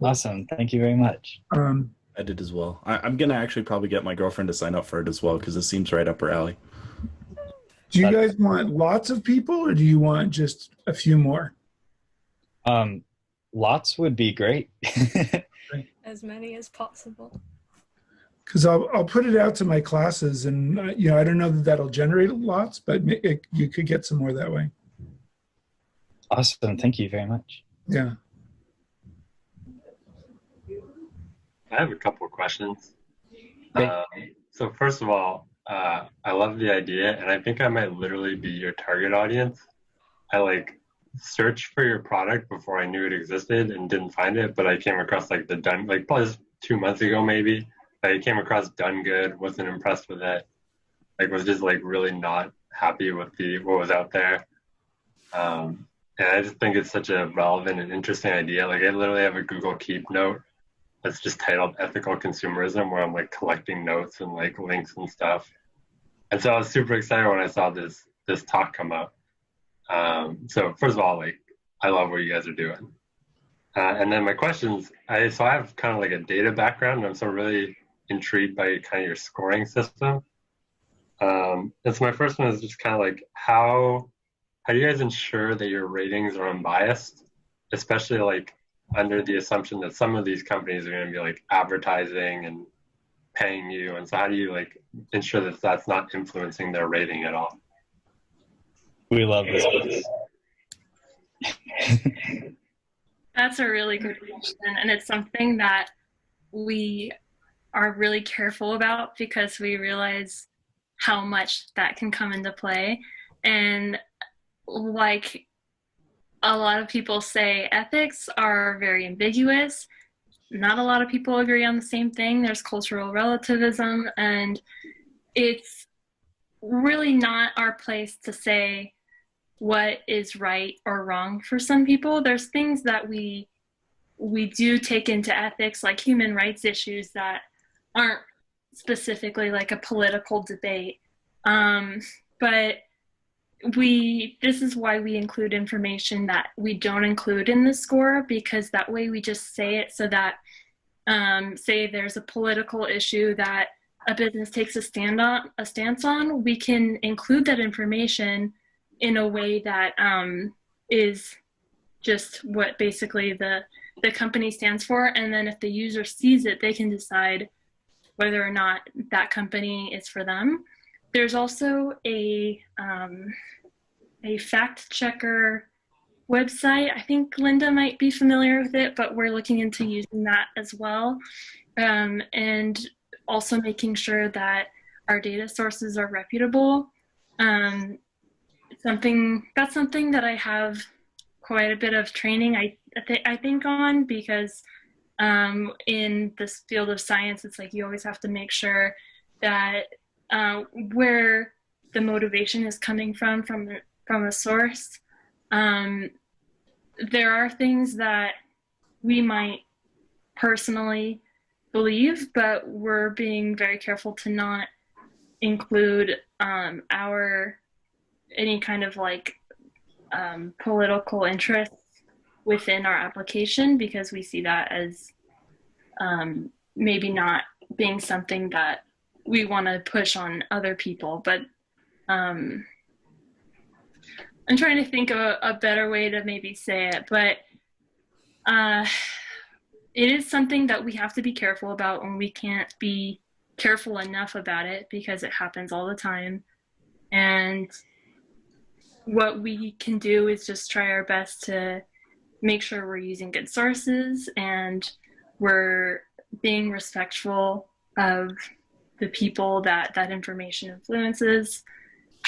[SPEAKER 1] Awesome, thank you very much.
[SPEAKER 5] I did as well. I'm gonna actually probably get my girlfriend to sign up for it as well because it seems right up her alley.
[SPEAKER 6] Do you guys want lots of people, or do you want just a few more?
[SPEAKER 1] Lots would be great.
[SPEAKER 3] As many as possible.
[SPEAKER 6] Because I'll put it out to my classes, and I don't know that that'll generate lots, but you could get some more that way.
[SPEAKER 1] Awesome, thank you very much.
[SPEAKER 6] Yeah.
[SPEAKER 8] I have a couple of questions. So first of all, I love the idea, and I think I might literally be your target audience. I searched for your product before I knew it existed and didn't find it, but I came across probably just 2 months ago maybe. I came across Done Good, wasn't impressed with it. Was just really not happy with what was out there. And I just think it's such a relevant and interesting idea. I literally have a Google Keep note that's just titled Ethical Consumerism, where I'm collecting notes and links and stuff. And so I was super excited when I saw this talk come up. So first of all, I love what you guys are doing. And then my questions, I have kind of a data background, and I'm so really intrigued by kind of your scoring system. And so my first one is just kind of how do you guys ensure that your ratings are unbiased, especially under the assumption that some of these companies are going to be advertising and paying you, and so how do you ensure that that's not influencing their rating at all?
[SPEAKER 1] We love this.
[SPEAKER 2] That's a really good question, and it's something that we are really careful about because we realize how much that can come into play. And a lot of people say ethics are very ambiguous. Not a lot of people agree on the same thing. There's cultural relativism, and it's really not our place to say what is right or wrong for some people. There's things that we do take into ethics, like human rights issues, that aren't specifically a political debate. But this is why we include information that we don't include in the score, because that way we just say it so that, say there's a political issue that a business takes a stance on, we can include that information in a way that is just what basically the company stands for. And then if the user sees it, they can decide whether or not that company is for them. there's also a fact checker website. I think Linda might be familiar with it, but we're looking into using that as well. And also making sure that our data sources are reputable. That's something that I have quite a bit of training, I think on, because in this field of science, it's like you always have to make sure that where the motivation is coming from a source. There are things that we might personally believe, but we're being very careful to not include any kind of like political interests within our application, because we see that as maybe not being something that we want to push on other people. But I'm trying to think of a better way to maybe say it, but it is something that we have to be careful about, and we can't be careful enough about it because it happens all the time. And what we can do is just try our best to make sure we're using good sources and we're being respectful of the people that information influences,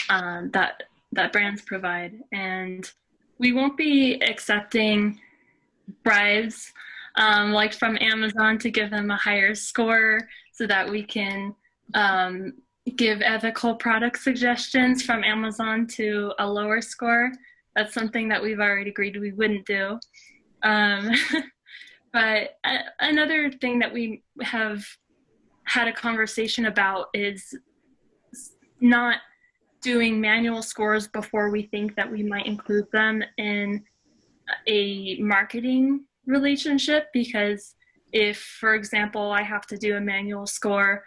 [SPEAKER 2] that brands provide. And we won't be accepting bribes like from Amazon to give them a higher score so that we can give ethical product suggestions from Amazon to a lower score. That's something that we've already agreed we wouldn't do. But another thing that we have had a conversation about is not doing manual scores before we think that we might include them in a marketing relationship, because if, for example, I have to do a manual score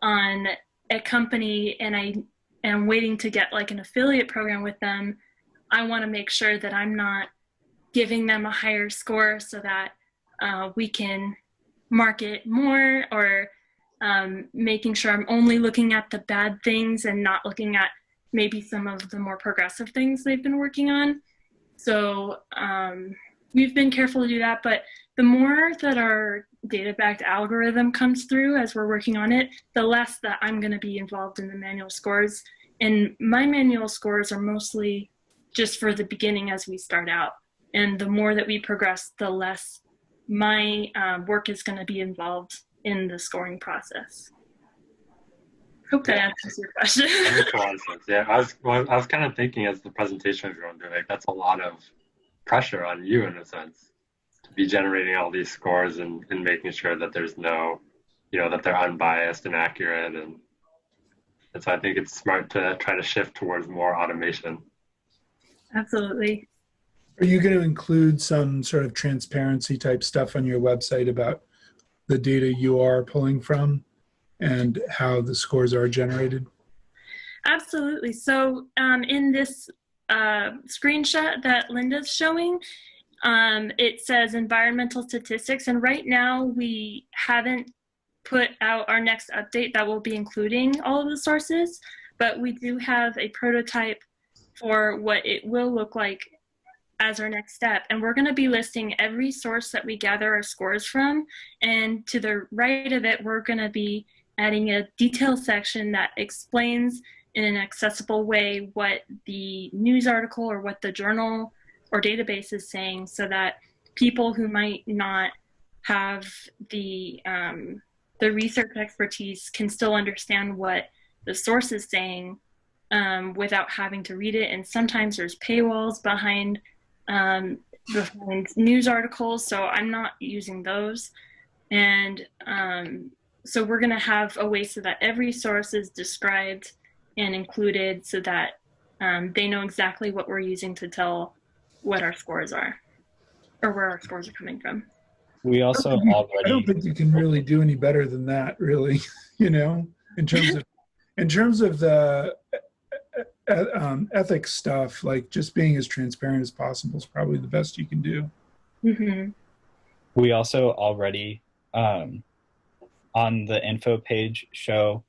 [SPEAKER 2] on a company and I am waiting to get like an affiliate program with them, I want to make sure that I'm not giving them a higher score so that we can market more, or making sure I'm only looking at the bad things and not looking at maybe some of the more progressive things they've been working on. So we've been careful to do that, but the more that our data-backed algorithm comes through as we're working on it, the less that I'm going to be involved in the manual scores. And my manual scores are mostly just for the beginning as we start out. And the more that we progress, the less my work is going to be involved in the scoring process. Hope that answers your question.
[SPEAKER 8] That makes a lot of sense. Yeah, I was kind of thinking as the presentation was going through, like that's a lot of pressure on you in a sense to be generating all these scores and making sure that there's no, that they're unbiased and accurate, and so I think it's smart to try to shift towards more automation.
[SPEAKER 2] Absolutely.
[SPEAKER 6] Are you going to include some sort of transparency type stuff on your website about the data you are pulling from and how the scores are generated?
[SPEAKER 2] Absolutely. So in this screenshot that Linda's showing, it says environmental statistics, and right now we haven't put out our next update that will be including all of the sources, but we do have a prototype for what it will look like as our next step. And we're going to be listing every source that we gather our scores from, and to the right of it, we're going to be adding a detail section that explains in an accessible way what the news article or what the journal or database is saying, so that people who might not have the research expertise can still understand what the source is saying without having to read it. And sometimes there's paywalls behind news articles, so I'm not using those. And so we're going to have a way so that every source is described and included, so that they know exactly what we're using to tell what our scores are, or where our scores are coming from.
[SPEAKER 1] We also
[SPEAKER 6] I don't think you can really do any better than that, really. In terms of the ethics stuff, like just being as transparent as possible is probably the best you can do.
[SPEAKER 2] Mm-hmm.
[SPEAKER 1] We also already on the info page show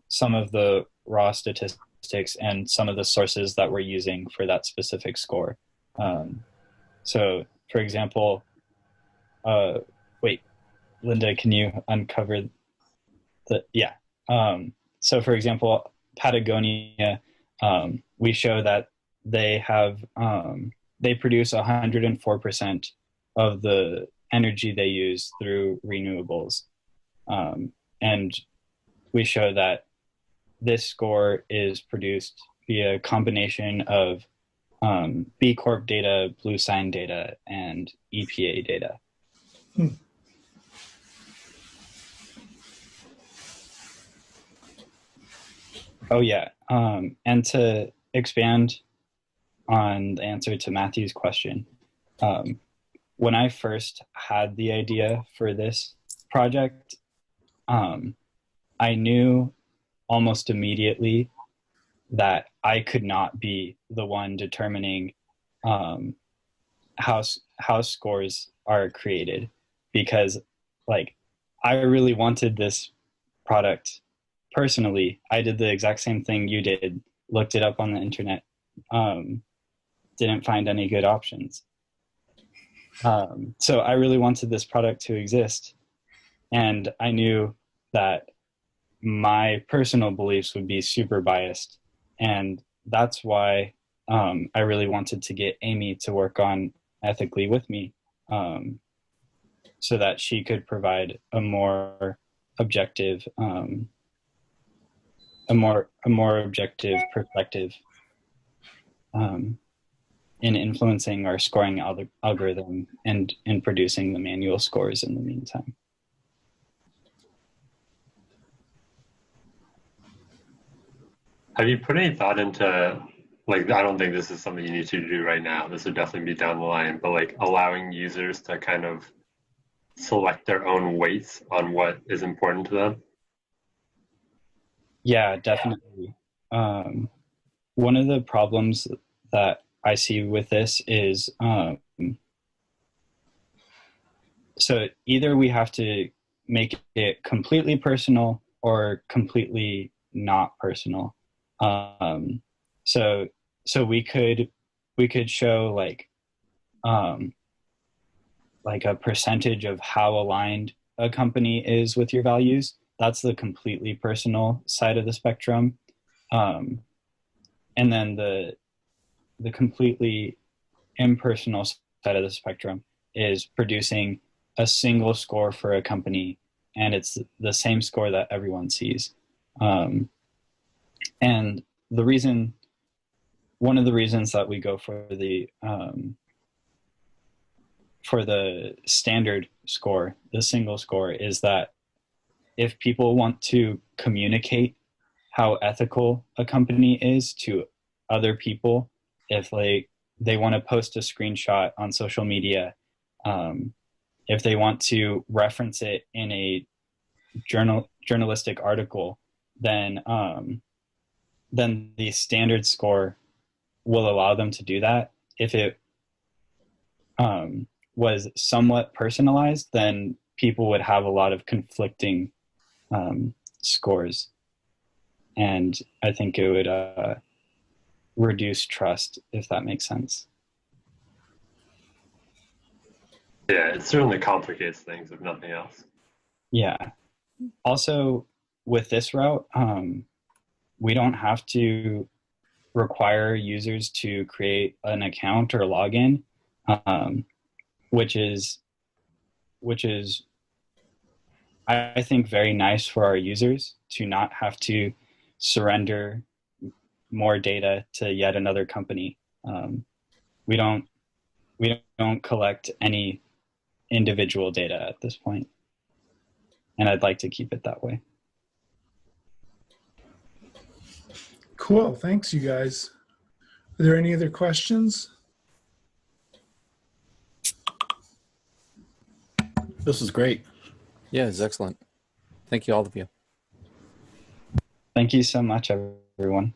[SPEAKER 1] some of the raw statistics and some of the sources that we're using for that specific score. So, for example, wait, Linda, can you uncover the, yeah. So for example, Patagonia, we show that they have, they produce 104% of the energy they use through renewables. And we show that this score is produced via a combination of B Corp data, Blue Sign data, and EPA data. Oh yeah, and to expand on the answer to Matthew's question, when I first had the idea for this project, I knew almost immediately that I could not be the one determining how scores are created, because like I really wanted this product personally. I did the exact same thing you did, looked it up on the internet, didn't find any good options. So I really wanted this product to exist, and I knew that my personal beliefs would be super biased, and that's why I really wanted to get Amy to work on Ethicli with me, so that she could provide a more objective, a more objective perspective in influencing our scoring algorithm and in producing the manual scores in the meantime.
[SPEAKER 8] Have you put any thought into, like, I don't think this is something you need to do right now. This would definitely be down the line, but like allowing users to kind of select their own weights on what is important to them?
[SPEAKER 1] Yeah, definitely. One of the problems that I see with this is, so either we have to make it completely personal or completely not personal. So we could show like a percentage of how aligned a company is with your values. That's the completely personal side of the spectrum. And then the completely impersonal side of the spectrum is producing a single score for a company, and it's the same score that everyone sees. And one of the reasons that we go for the standard score, the single score, is that if people want to communicate how ethical a company is to other people, if they want to post a screenshot on social media, if they want to reference it in a journalistic article, then the standard score will allow them to do that. If it was somewhat personalized, then people would have a lot of conflicting scores, and I think it would reduce trust, if that makes sense.
[SPEAKER 8] Yeah, it certainly complicates things, if nothing else.
[SPEAKER 1] Yeah. Also, with this route, we don't have to require users to create an account or login, which is I think very nice for our users to not have to surrender more data to yet another company. We don't collect any individual data at this point, and I'd like to keep it that way.
[SPEAKER 6] Cool, thanks you guys. Are there any other questions?
[SPEAKER 5] This was great.
[SPEAKER 7] Yeah, it's excellent. Thank you, all of you.
[SPEAKER 1] Thank you so much, everyone.